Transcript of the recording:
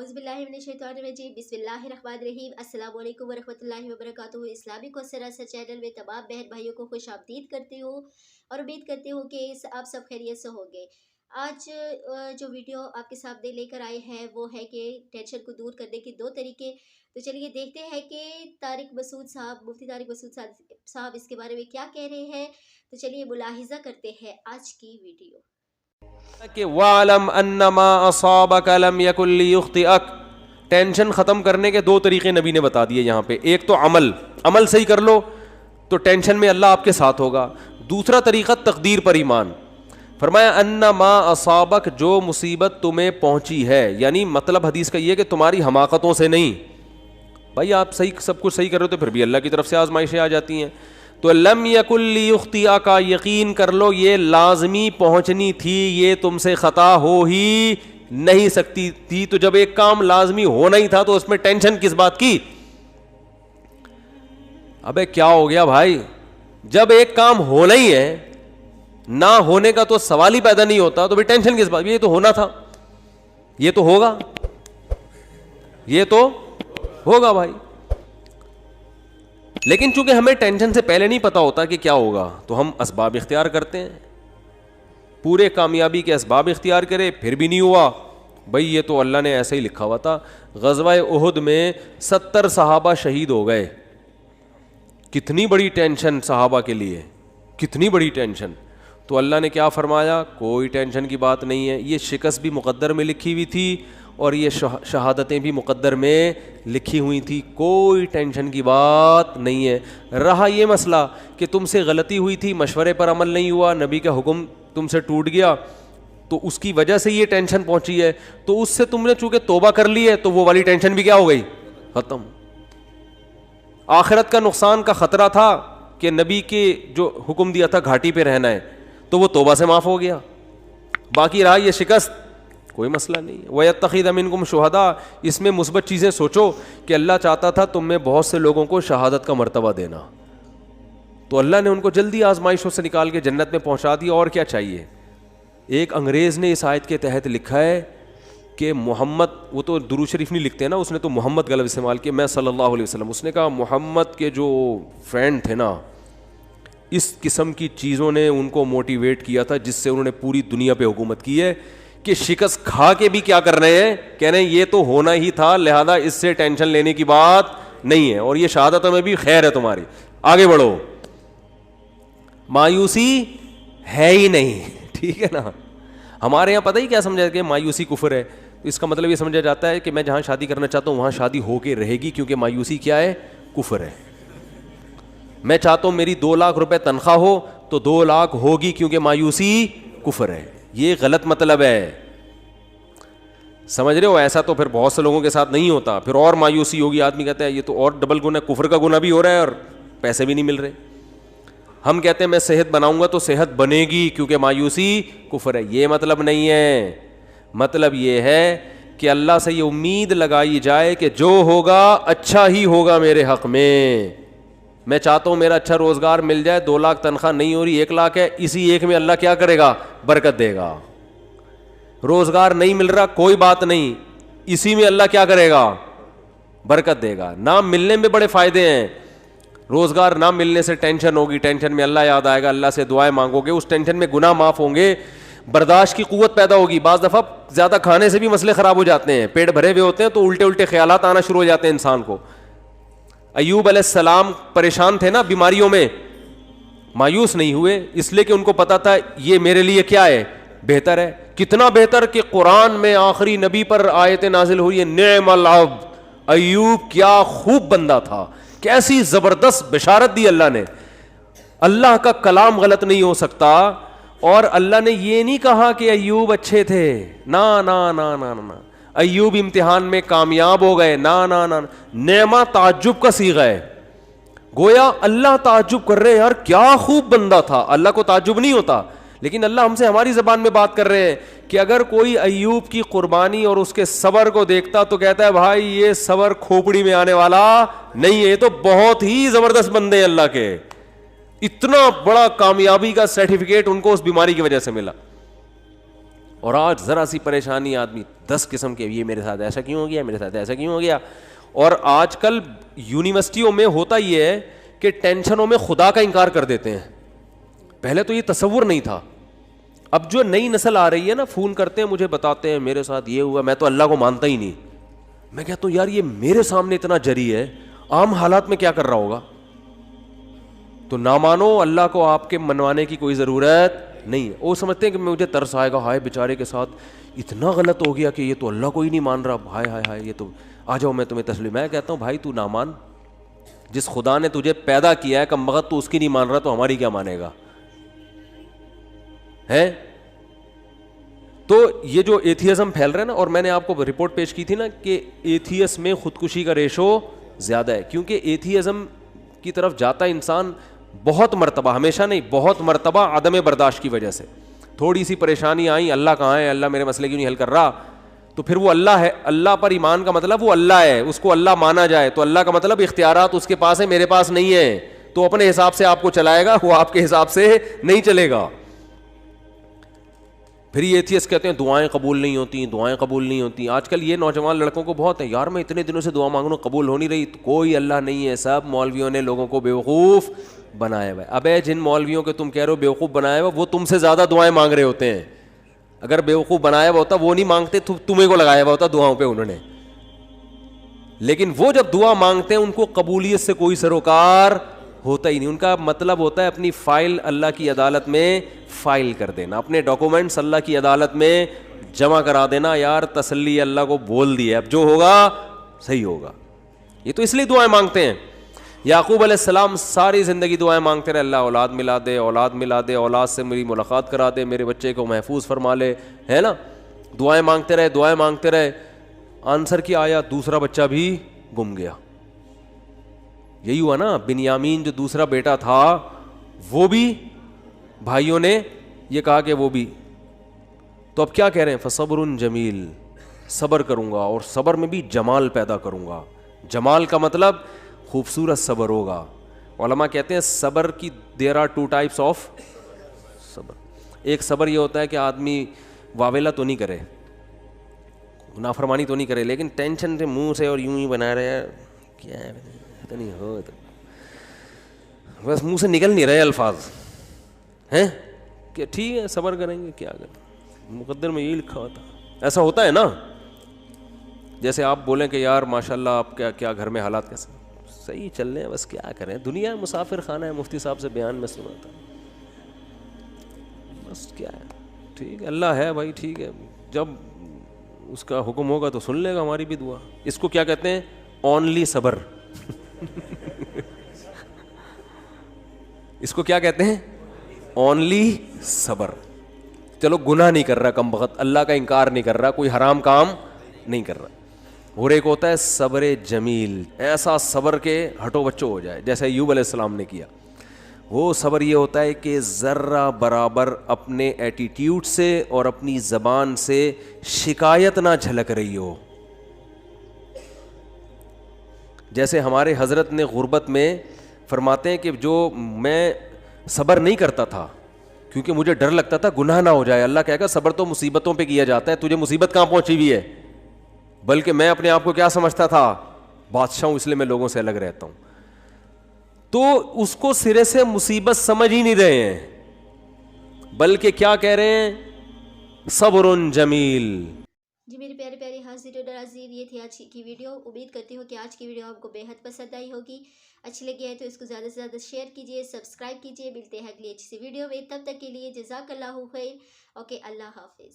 اعوذ باللہ من الشیطان الرجیم، بسم اللہ الرحمن الرحیم۔ السلام علیکم ورحمۃ اللہ وبرکاتہ۔ اسلامی کوثر چینل میں تمام بہن بھائیوں کو خوش آمدید کرتی ہوں اور امید کرتی ہوں کہ آپ سب خیریت سے ہوں گے۔ آج جو ویڈیو آپ کے سامنے لے کر آئے ہیں وہ ہے کہ ٹینشن کو دور کرنے کے 2 طریقے۔ تو چلیے دیکھتے ہیں کہ طارق مسعود صاحب، مفتی طارق مسعود صاحب اس کے بارے میں کیا کہہ رہے ہیں۔ تو چلیے ملاحظہ کرتے ہیں آج کی ویڈیو۔ کہ وَعْلَمْ أَنَّ مَا أَصَابَكَ لَمْ يَكُنْ لِيُخْطِئَكَ، ٹینشن ختم کرنے کے 2 طریقے نبی نے بتا دیے یہاں پہ۔ ایک تو عمل صحیح کر لو تو ٹینشن میں اللہ آپ کے ساتھ ہوگا۔ دوسرا طریقہ تقدیر پر ایمان۔ فرمایا ان ما اصابک، جو مصیبت تمہیں پہنچی ہے، یعنی مطلب حدیث کا یہ کہ تمہاری حماقتوں سے نہیں۔ بھائی آپ صحیح سب کچھ صحیح کر رہے ہو تو پھر بھی اللہ کی طرف سے آزمائشیں آ جاتی ہیں۔ تو لم یکن لیخطئک، یقین کر لو یہ لازمی پہنچنی تھی، یہ تم سے خطا ہو ہی نہیں سکتی تھی۔ تو جب ایک کام لازمی ہونا ہی تھا تو اس میں ٹینشن کس بات کی؟ ابے کیا ہو گیا بھائی، جب ایک کام ہونا ہی ہے، نہ ہونے کا تو سوال ہی پیدا نہیں ہوتا، تو بھی ٹینشن کس بات؟ یہ تو ہونا تھا، یہ تو ہوگا، یہ تو ہوگا بھائی۔ لیکن چونکہ ہمیں ٹینشن سے پہلے نہیں پتا ہوتا کہ کیا ہوگا، تو ہم اسباب اختیار کرتے ہیں۔ پورے کامیابی کے اسباب اختیار کرے پھر بھی نہیں ہوا، بھائی یہ تو اللہ نے ایسے ہی لکھا ہوا تھا۔ غزوہ احد میں 70 صحابہ شہید ہو گئے۔ کتنی بڑی ٹینشن صحابہ کے لیے، کتنی بڑی ٹینشن۔ تو اللہ نے کیا فرمایا؟ کوئی ٹینشن کی بات نہیں ہے، یہ شکست بھی مقدر میں لکھی ہوئی تھی اور یہ شہادتیں بھی مقدر میں لکھی ہوئی تھی، کوئی ٹینشن کی بات نہیں ہے۔ رہا یہ مسئلہ کہ تم سے غلطی ہوئی تھی، مشورے پر عمل نہیں ہوا، نبی کا حکم تم سے ٹوٹ گیا، تو اس کی وجہ سے یہ ٹینشن پہنچی ہے، تو اس سے تم نے چونکہ توبہ کر لی ہے تو وہ والی ٹینشن بھی کیا ہو گئی؟ ختم۔ آخرت کا نقصان کا خطرہ تھا کہ نبی کے جو حکم دیا تھا گھاٹی پہ رہنا ہے، تو وہ توبہ سے معاف ہو گیا۔ باقی رہا یہ شکست، کوئی مسئلہ نہیں ہے۔ وَيَتَّخِذَ مِنْكُمْ شُهَدَاءَ، اس میں مثبت چیزیں سوچو کہ اللہ چاہتا تھا تم میں بہت سے لوگوں کو شہادت کا مرتبہ دینا، تو اللہ نے ان کو جلدی آزمائشوں سے نکال کے جنت میں پہنچا دیا، اور کیا چاہیے۔ ایک انگریز نے اس آیت کے تحت لکھا ہے کہ محمد، وہ تو درود شریف نہیں لکھتے نا، اس نے تو محمد غلط استعمال کیا، میں صلی اللہ علیہ وسلم، اس نے کہا محمد کے جو فرینڈ تھے نا، اس قسم کی چیزوں نے ان کو موٹیویٹ کیا تھا جس سے انہوں نے پوری دنیا پہ حکومت کی ہے، کہ شکست کھا کے بھی کیا کر رہے ہیں، کہہ رہے ہیں یہ تو ہونا ہی تھا، لہذا اس سے ٹینشن لینے کی بات نہیں ہے، اور یہ شہادتوں میں بھی خیر ہے تمہاری، آگے بڑھو، مایوسی ہے ہی نہیں۔ ٹھیک ہے نا، ہمارے یہاں پتہ ہی کیا سمجھا کہ مایوسی کفر ہے، اس کا مطلب یہ سمجھا جاتا ہے کہ میں جہاں شادی کرنا چاہتا ہوں وہاں شادی ہو کے رہے گی، کیونکہ مایوسی کیا ہے؟ کفر ہے۔ میں چاہتا ہوں میری 2 لاکھ روپے تنخواہ ہو تو 2 لاکھ ہوگی، کیونکہ مایوسی کفر ہے۔ یہ غلط مطلب ہے، سمجھ رہے ہو؟ ایسا تو پھر بہت سے لوگوں کے ساتھ نہیں ہوتا، پھر اور مایوسی ہوگی، آدمی کہتا ہے یہ تو اور ڈبل گناہ، کفر کا گناہ بھی ہو رہا ہے اور پیسے بھی نہیں مل رہے۔ ہم کہتے ہیں میں صحت بناؤں گا تو صحت بنے گی، کیونکہ مایوسی کفر ہے۔ یہ مطلب نہیں ہے، مطلب یہ ہے کہ اللہ سے یہ امید لگائی جائے کہ جو ہوگا اچھا ہی ہوگا میرے حق میں چاہتا ہوں میرا اچھا روزگار مل جائے، 2 لاکھ تنخواہ نہیں ہو رہی، 1 لاکھ ہے، اسی ایک میں اللہ کیا کرے گا؟ برکت دے گا۔ روزگار نہیں مل رہا، کوئی بات نہیں، اسی میں اللہ کیا کرے گا؟ برکت دے گا۔ نہ ملنے میں بڑے فائدے ہیں، روزگار نہ ملنے سے ٹینشن ہوگی، ٹینشن میں اللہ یاد آئے گا، اللہ سے دعائیں مانگو گے، اس ٹینشن میں گناہ معاف ہوں گے، برداشت کی قوت پیدا ہوگی۔ بعض دفعہ زیادہ کھانے سے بھی مسئلے خراب ہو جاتے ہیں، پیٹ بھرے ہوئے ہوتے ہیں تو الٹے خیالات آنا شروع ہو جاتے ہیں انسان کو۔ ایوب علیہ السلام پریشان تھے نا بیماریوں میں، مایوس نہیں ہوئے، اس لیے کہ ان کو پتا تھا یہ میرے لیے کیا ہے؟ بہتر ہے۔ کتنا بہتر کہ قرآن میں آخری نبی پر آیت نازل ہوئی ہے، نعم العبد، ایوب کیا خوب بندہ تھا، کیسی زبردست بشارت دی اللہ نے۔ اللہ کا کلام غلط نہیں ہو سکتا، اور اللہ نے یہ نہیں کہا کہ ایوب اچھے تھے، نا نا نا نا نا، ایوب امتحان میں کامیاب ہو گئے، نا نا نا، نعمہ تعجب کا صیغہ ہے، گویا اللہ تعجب کر رہے ہیں، یار کیا خوب بندہ تھا۔ اللہ کو تعجب نہیں ہوتا، لیکن اللہ ہم سے ہماری زبان میں بات کر رہے ہیں کہ اگر کوئی ایوب کی قربانی اور اس کے صبر کو دیکھتا تو کہتا ہے بھائی یہ صبر کھوپڑی میں آنے والا نہیں ہے، یہ تو بہت ہی زبردست بندے ہیں اللہ کے، اتنا بڑا کامیابی کا سرٹیفکیٹ ان کو اس بیماری کی وجہ سے ملا۔ اور آج ذرا سی پریشانی آدمی 10 قسم کے, یہ میرے ساتھ ایسا کیوں ہو گیا, میرے ساتھ ایسا کیوں ہو گیا. اور آج کل یونیورسٹیوں میں ہوتا یہ ہے کہ ٹینشنوں میں خدا کا انکار کر دیتے ہیں. پہلے تو یہ تصور نہیں تھا. اب جو نئی نسل آ رہی ہے نا, فون کرتے ہیں مجھے, بتاتے ہیں میرے ساتھ یہ ہوا, میں تو اللہ کو مانتا ہی نہیں. میں کہتا ہوں یار یہ میرے سامنے اتنا جری ہے, عام حالات میں کیا کر رہا ہوگا. تو نہ مانو, اللہ کو آپ کے منوانے کی کوئی ضرورت نہیں ہے. وہ سمجھتے ہیں کہ مجھے ترس آئے گا, ہائے بیچارے کے ساتھ اتنا غلط ہو گیا کہ یہ تو اللہ کو ہی نہیں مان رہا, ہائے ہائے ہائے, یہ تو آ جاؤ میں تمہیں تسلیم. میں کہتا ہوں بھائی تو نہ مان, جس خدا نے تجھے پیدا کیا ہے کم وقت تو اس کی نہیں مان رہا, تو ہماری کیا مانے گا ہے. تو یہ جو ایتھیزم پھیل رہا ہے نا, اور میں نے آپ کو رپورٹ پیش کی تھی نا کہ ایتھیس میں خودکشی کا ریشو زیادہ ہے, کیونکہ ایتھیزم کی طرف جاتا ہے انسان بہت مرتبہ, ہمیشہ نہیں, بہت مرتبہ عدم برداشت کی وجہ سے. تھوڑی سی پریشانی آئی, اللہ کہاں ہے, اللہ میرے مسئلے کیوں نہیں حل کر رہا, تو پھر وہ اللہ ہے. اللہ پر ایمان کا مطلب وہ اللہ ہے, اس کو اللہ مانا جائے, تو اللہ کا مطلب اختیارات اس کے پاس ہے, میرے پاس نہیں ہے. تو اپنے حساب سے آپ کو چلائے گا, وہ آپ کے حساب سے نہیں چلے گا. پھر یہ ایتھیس کہتے ہیں دعائیں قبول نہیں ہوتی, دعائیں قبول نہیں ہوتی. آج کل یہ نوجوان لڑکوں کو بہت ہے, یار میں اتنے دنوں سے دعا مانگ رہا ہوں قبول ہو نہیں رہی. کوئی اللہ نہیں ہے, سب مولویوں نے لوگوں کو بیوقوف بنایا ہوا ہے. ابے جن مولویوں کے تم کہہ رہے ہو بیوقوف بنایا ہوا, وہ تم سے زیادہ دعائیں مانگ رہے ہوتے ہیں. اگر بیوقوف بنایا ہوا ہوتا وہ نہیں مانگتے, تمہیں کو لگایا ہوا ہوتا دعاؤں پہ انہوں نے. لیکن وہ جب دعا مانگتے ہیں ان کو قبولیت سے کوئی سروکار ہوتا ہی نہیں. ان کا مطلب ہوتا ہے اپنی فائل اللہ کی عدالت میں فائل کر دینا, اپنے ڈاکومنٹس اللہ کی عدالت میں جمع کرا دینا. یار تسلی اللہ کو بول دی ہے, اب جو ہوگا صحیح ہوگا. یہ تو اس لیے دعائیں مانگتے ہیں. یعقوب علیہ السلام ساری زندگی دعائیں مانگتے رہے, اللہ اولاد ملا دے, اولاد ملا دے, اولاد سے میری ملاقات کرا دے, میرے بچے کو محفوظ فرما لے, ہے نا. دعائیں مانگتے رہے, دعائیں مانگتے رہے. آنسر کیا آیا, دوسرا بچہ بھی گم گیا. یہی ہوا نا, بنیامین جو دوسرا بیٹا تھا وہ بھی بھائیوں نے یہ کہا کہ وہ بھی. تو اب کیا کہہ رہے ہیں, فصبر جمیل, صبر کروں گا اور صبر میں بھی جمال پیدا کروں گا. جمال کا مطلب خوبصورت صبر ہوگا. علماء کہتے ہیں صبر کی دیر آر 2 types آف صبر. ایک صبر یہ ہوتا ہے کہ آدمی واویلا تو نہیں کرے, نافرمانی تو نہیں کرے, لیکن ٹینشن سے منہ سے اور یوں ہی بنا رہے ہیں, کیا ہے تو نہیں ہو, تو بس منہ سے نکل نہیں رہے الفاظ ہیں کہ ٹھیک ہے صبر کریں گے, کیا کریں, مقدر میں یہی لکھا ہوتا. ایسا ہوتا ہے نا, جیسے آپ بولیں کہ یار ماشاء اللہ آپ کیا گھر میں حالات کیسے, صحیح چل رہے ہیں, بس کیا کریں, دنیا مسافر خانہ ہے, مفتی صاحب سے بیان میں سنا تھا, بس کیا ہے, ٹھیک ہے اللہ ہے بھائی, ٹھیک ہے, جب اس کا حکم ہوگا تو سن لے گا ہماری بھی دعا. اس کو کیا کہتے ہیں, اونلی صبر. اس کو کیا کہتے ہیں, اونلی صبر. چلو گناہ نہیں کر رہا کم بخت, اللہ کا انکار نہیں کر رہا, کوئی حرام کام نہیں کر رہا. اور ایک ہوتا ہے صبر جمیل, ایسا صبر کے ہٹو بچو ہو جائے جیسے ایوب علیہ السلام نے کیا. وہ صبر یہ ہوتا ہے کہ ذرہ برابر اپنے ایٹیٹیوڈ سے اور اپنی زبان سے شکایت نہ جھلک رہی ہو. جیسے ہمارے حضرت نے غربت میں فرماتے ہیں کہ جو میں صبر نہیں کرتا تھا کیونکہ مجھے ڈر لگتا تھا گناہ نہ ہو جائے. اللہ کہے گا صبر تو مصیبتوں پہ کیا جاتا ہے, تجھے مصیبت کہاں پہنچی ہوئی ہے, بلکہ میں اپنے آپ کو کیا سمجھتا تھا, بادشاہ ہوں, اس لیے میں لوگوں سے الگ رہتا ہوں. تو اس کو سرے سے مصیبت سمجھ ہی نہیں رہے ہیں, بلکہ کیا کہہ رہے ہیں, صبر جمیل. جی میرے پیارے پیارے حاضر و ناظرین, یہ تھی آج کی ویڈیو. امید کرتی ہوں کہ آج کی ویڈیو آپ کو بے حد پسند آئی ہوگی. اچھی لگی ہے تو اس کو زیادہ سے زیادہ شیئر کیجیے, سبسکرائب کیجیے. ملتے ہیں اگلی اچھی سی ویڈیو میں, تب تک کے لیے جزاک اللہ خیر. اوکے, اللہ حافظ.